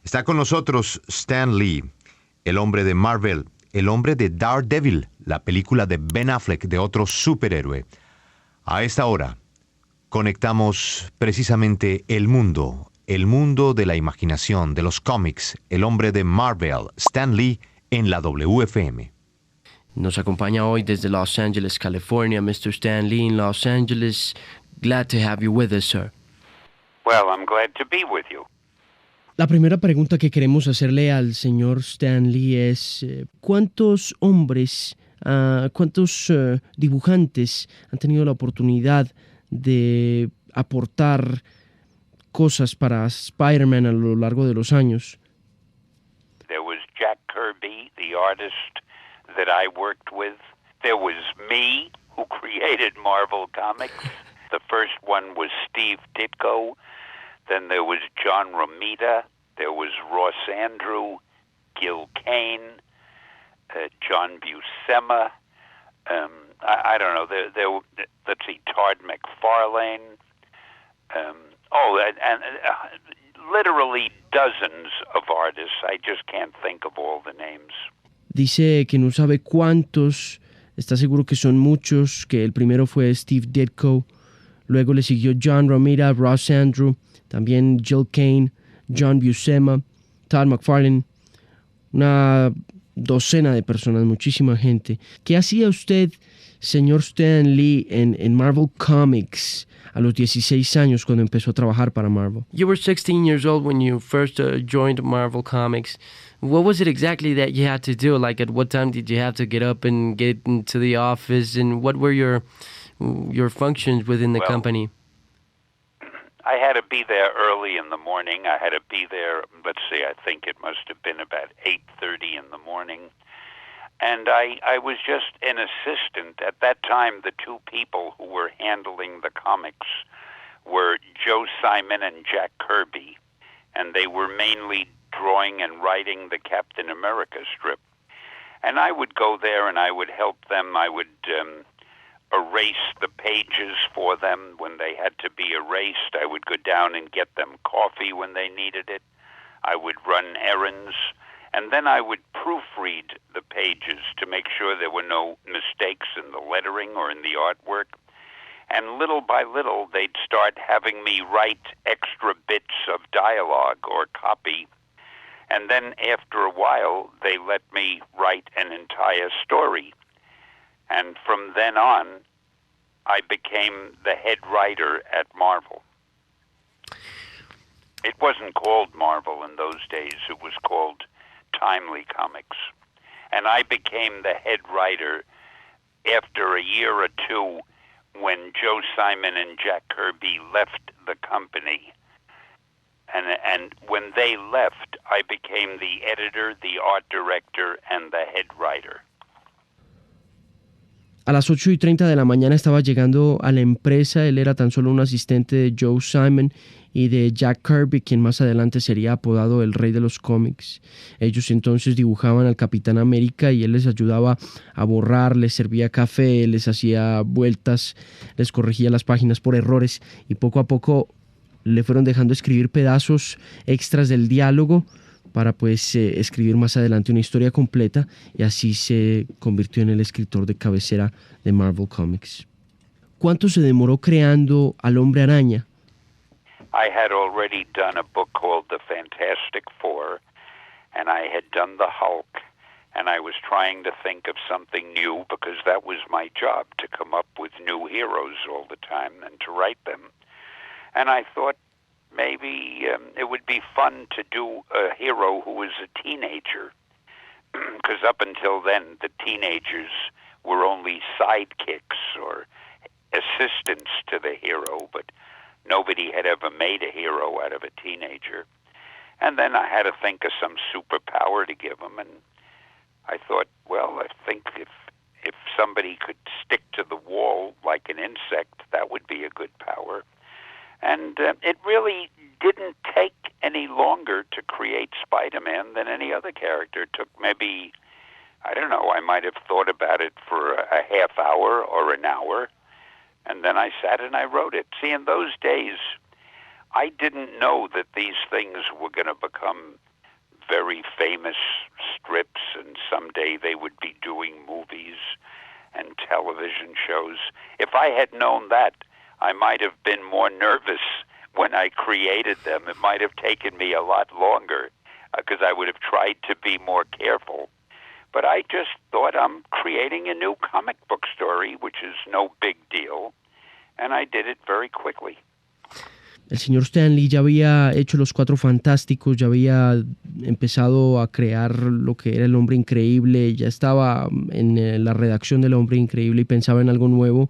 Está con nosotros Stan Lee, el hombre de Marvel, el hombre de Daredevil, la película de Ben Affleck de otro superhéroe. A esta hora conectamos precisamente el mundo de la imaginación, de los cómics, el hombre de Marvel, Stan Lee, en la WFM. Nos acompaña hoy desde Los Angeles, California, Mr. Stan Lee in Los Angeles. Glad to have you with us, sir. Well, I'm glad to be with you. La primera pregunta que queremos hacerle al señor Stan Lee es ¿cuántos hombres, cuántos dibujantes han tenido la oportunidad de aportar cosas para Spiderman a lo largo de los años? There was Jack Kirby, the artist that I worked with. There was me, who created Marvel Comics. The first one was Steve Ditko. Then there was John Romita. There was Ross Andrew, Gil Kane, John Buscema. I don't know. Let's see, Todd McFarlane. And literally dozens of artists. I just can't think of all the names. Dice que no sabe cuántos, está seguro que son muchos, que el primero fue Steve Ditko, luego le siguió John Romita, Ross Andrew, también Gil Kane, John Buscema, Todd McFarlane, una docena de personas, muchísima gente. ¿Qué hacía usted, señor Stan Lee, en Marvel Comics a los 16 años cuando empezó a trabajar para Marvel? You were 16 years old when you first joined Marvel Comics. What was it exactly that you had to do? Like, at what time did you have to get up and get into the office, and what were your functions within the company? I had to be there early in the morning. I had to be there, let's see, I think it must have been about 8:30 in the morning. And I was just an assistant. At that time, the two people who were handling the comics were Joe Simon and Jack Kirby, and they were mainly drawing and writing the Captain America strip. And I would go there and I would help them. I would erase the pages for them when they had to be erased. I would go down and get them coffee when they needed it. I would run errands. And then I would proofread the pages to make sure there were no mistakes in the lettering or in the artwork. And little by little, they'd start having me write extra bits of dialogue or copy. And then after a while, they let me write an entire story. And from then on, I became the head writer at Marvel. It wasn't called Marvel in those days. It was called Timely Comics. And I became the head writer after a year or two when Joe Simon and Jack Kirby left the company. And when they left, I became the editor, the art director, and the head writer. A las 8:30 de la mañana estaba llegando a la empresa. Él era tan solo un asistente de Joe Simon y de Jack Kirby, quien más adelante sería apodado el rey de los cómics. Ellos entonces dibujaban al Capitán América y él les ayudaba a borrar, les servía café, les hacía vueltas, les corregía las páginas por errores y poco a poco le fueron dejando escribir pedazos extras del diálogo para pues escribir más adelante una historia completa, y así se convirtió en el escritor de cabecera de Marvel Comics. ¿Cuánto se demoró creando al Hombre Araña? I had already done a book called The Fantastic Four, and I had done the Hulk, and I was trying to think of something new because that was my job, to come up with new heroes all the time and to write them. And I thought, maybe it would be fun to do a hero who was a teenager, because up until then, the teenagers were only sidekicks or assistants to the hero, but nobody had ever made a hero out of a teenager. And then I had to think of some superpower to give him, and I thought, well, I think if somebody could stick to the wall like an insect, that would be a good power. And it really didn't take any longer to create Spider-Man than any other character. It took maybe, I don't know, I might have thought about it for a half hour or an hour, and then I sat and I wrote it. See, in those days, I didn't know that these things were going to become very famous strips, and someday they would be doing movies and television shows. If I had known that, I might have been more nervous when I created them. It might have taken me a lot longer because I would have tried to be more careful. But I just thought I'm creating a new comic book story, which is no big deal, and I did it very quickly. El señor Stan Lee ya había hecho Los Cuatro Fantásticos, ya había empezado a crear lo que era El Hombre Increíble, ya estaba en la redacción del Hombre Increíble y pensaba en algo nuevo.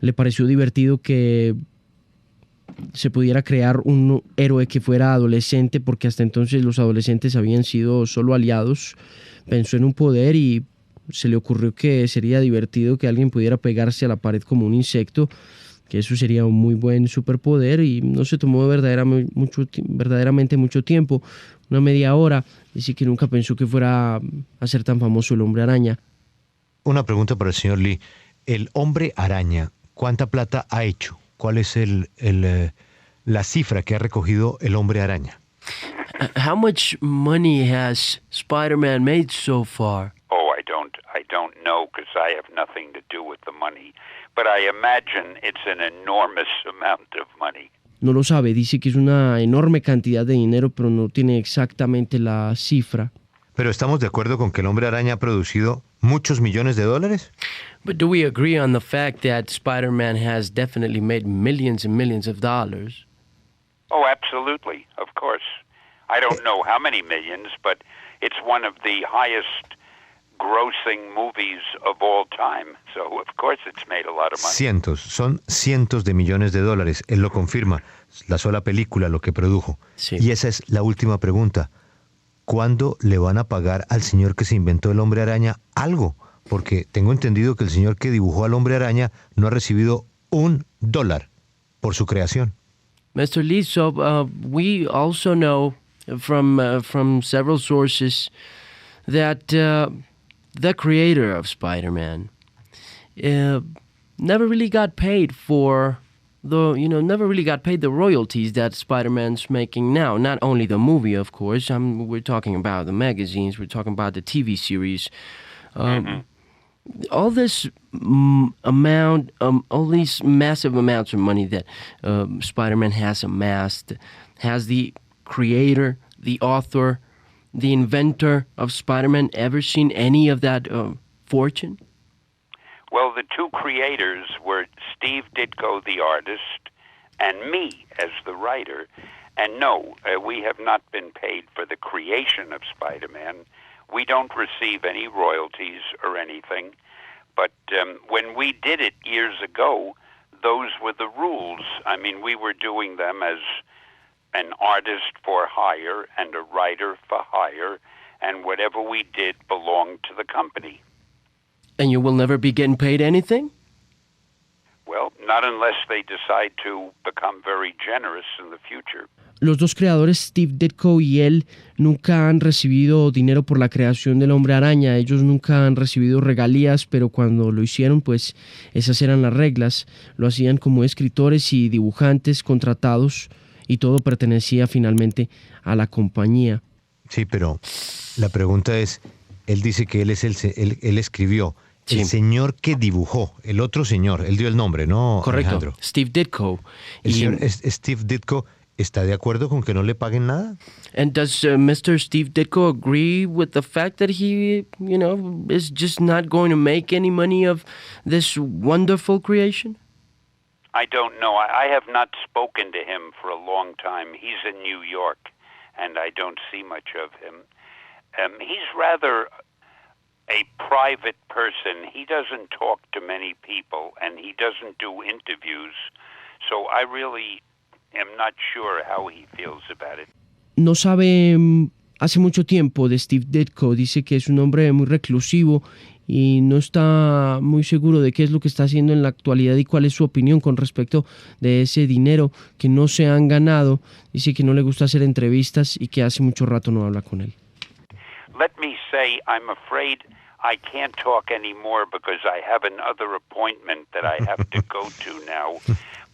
Le pareció divertido que se pudiera crear un héroe que fuera adolescente, porque hasta entonces los adolescentes habían sido solo aliados. Pensó en un poder y se le ocurrió que sería divertido que alguien pudiera pegarse a la pared como un insecto, que eso sería un muy buen superpoder, y no se tomó verdaderamente mucho tiempo, una media hora. Dice que nunca pensó que fuera a ser tan famoso el Hombre Araña. Una pregunta para el señor Lee. El Hombre Araña, ¿cuánta plata ha hecho? ¿Cuál es la cifra que ha recogido el Hombre Araña? How much money has Spider-Man made so far? Oh, I don't know because I have nothing to do with the money. But I imagine it's an enormous amount of money. No lo sabe, dice que es una enorme cantidad de dinero, pero no tiene exactamente la cifra. ¿Pero estamos de acuerdo con que el Hombre Araña ha producido muchos millones de dólares? But do we agree on the fact that Spider-Man has definitely made millions and millions of dollars? Oh, absolutely, of course. I don't know how many millions, but it's one of the highest grossing movies of all time. So, of course, it's made a lot of money. Son cientos de millones de dólares. Él lo confirma. La sola película lo que produjo. Sí. Y esa es la última pregunta. ¿Cuándo le van a pagar al señor que se inventó el Hombre Araña algo? Porque tengo entendido que el señor que dibujó al Hombre Araña no ha recibido $1 por su creación. Mr. Lee, so we also know from several sources that the creator of Spider-Man never really got paid the royalties that Spider-Man's making now. Not only the movie, of course. We're talking about the magazines. We're talking about the TV series. All this amount, all these massive amounts of money that Spider-Man has amassed, has the creator, the author, the inventor of Spider-Man ever seen any of that fortune? Well, the two creators were Steve Ditko, the artist, and me as the writer. And no, we have not been paid for the creation of Spider-Man. We don't receive any royalties or anything. But when we did it years ago, those were the rules. I mean, we were doing them as an artist for hire and a writer for hire, and whatever we did belonged to the company. And you will never be getting paid anything? Well, not unless they decide to become very generous in the future. Los dos creadores, Steve Ditko y él, nunca han recibido dinero por la creación del Hombre Araña. Ellos nunca han recibido regalías, pero cuando lo hicieron, pues esas eran las reglas. Lo hacían como escritores y dibujantes contratados y todo pertenecía finalmente a la compañía. Sí, pero la pregunta es, él dice que él escribió. Sí. El señor que dibujó, el otro señor, él dio el nombre, ¿no, Correcto, Alejandro? Steve Ditko. El señor Steve Ditko, ¿está de acuerdo con que no le paguen nada? And does Mr. Steve Ditko agree with the fact that he, is just not going to make any money of this wonderful creation? I don't know. I have not spoken to him for a long time. He's in New York, and I don't see much of him. He's rather a private person. He doesn't talk to many people, and he doesn't do interviews. So I really am not sure how he feels about it. No sabe hace mucho tiempo de Steve Ditko. Dice que es un hombre muy reclusivo y no está muy seguro de qué es lo que está haciendo en la actualidad y cuál es su opinión con respecto de ese dinero que no se han ganado. Dice que no le gusta hacer entrevistas y que hace mucho rato no habla con él. Let me say, I'm afraid I can't talk anymore because I have another appointment that I have to go to now.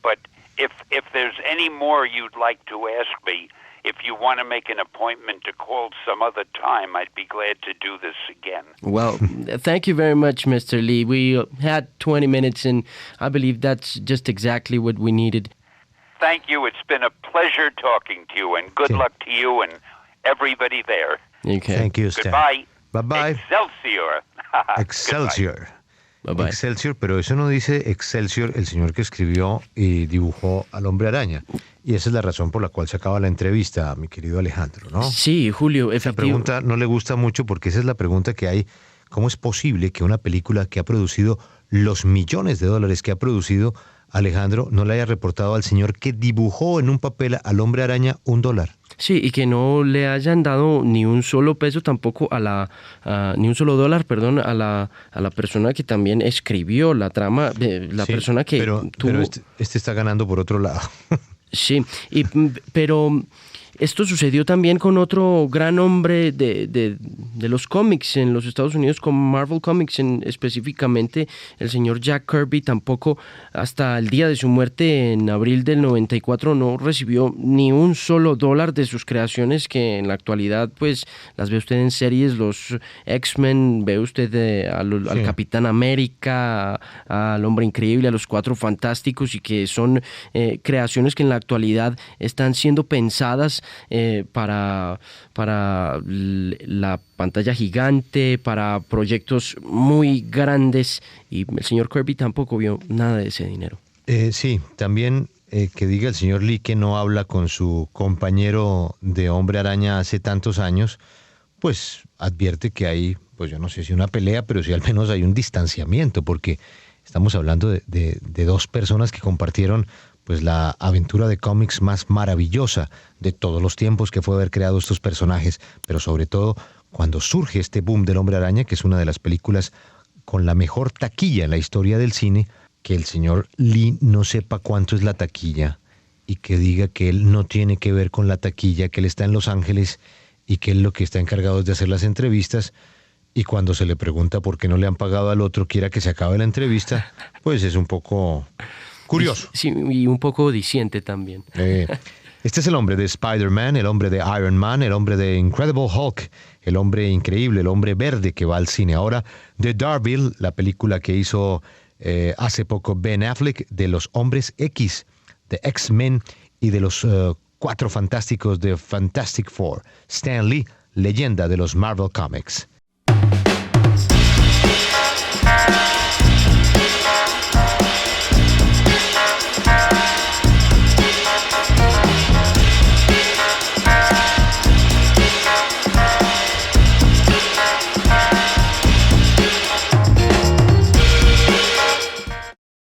But if there's any more you'd like to ask me, if you want to make an appointment to call some other time, I'd be glad to do this again. Well, thank you very much, Mr. Lee. We had 20 minutes, and I believe that's just exactly what we needed. Thank you. It's been a pleasure talking to you, and good luck to you and everybody there. Okay. Thank you, Stan. Goodbye. Bye-bye. Excelsior. Excelsior. Bye-bye. Excelsior, pero eso no dice Excelsior el señor que escribió y dibujó al Hombre Araña. Y esa es la razón por la cual se acaba la entrevista, mi querido Alejandro, ¿no? Sí, Julio, Esa pregunta no le gusta mucho porque esa es la pregunta que hay. ¿Cómo es posible que una película que ha producido los millones de dólares que ha producido, Alejandro, no le haya reportado al señor que dibujó en un papel al Hombre Araña $1? Sí, y que no le hayan dado ni un solo peso tampoco ni un solo dólar, perdón, a la persona que también escribió la trama, la Sí, persona que pero este está ganando por otro lado. Sí, pero esto sucedió también con otro gran hombre de los cómics en los Estados Unidos, con Marvel Comics, específicamente el señor Jack Kirby. Tampoco hasta el día de su muerte en abril del 94 no recibió ni un solo dólar de sus creaciones, que en la actualidad pues las ve usted en series, los X-Men, ve usted al Capitán América, al Hombre Increíble, a los Cuatro Fantásticos, y que son creaciones que en la actualidad están siendo pensadas para la pantalla gigante, para proyectos muy grandes, y el señor Kirby tampoco vio nada de ese dinero. Sí, también que diga el señor Lee que no habla con su compañero de Hombre Araña hace tantos años, pues advierte que hay, pues yo no sé si una pelea, pero sí al menos hay un distanciamiento, porque estamos hablando de dos personas que compartieron pues la aventura de cómics más maravillosa de todos los tiempos, que fue haber creado estos personajes, pero sobre todo cuando surge este boom del Hombre Araña, que es una de las películas con la mejor taquilla en la historia del cine, que el señor Lee no sepa cuánto es la taquilla y que diga que él no tiene que ver con la taquilla, que él está en Los Ángeles y que él lo que está encargado es de hacer las entrevistas, y cuando se le pregunta por qué no le han pagado al otro, quiera que se acabe la entrevista, pues es un poco curioso. Sí, y un poco diciente también. Este es el hombre de Spiderman, el hombre de Iron Man, el hombre de Incredible Hulk, el hombre increíble, el hombre verde que va al cine ahora, de Daredevil, la película que hizo hace poco Ben Affleck, de los Hombres X, de X-Men y de los Cuatro Fantásticos de Fantastic Four, Stan Lee, leyenda de los Marvel Comics.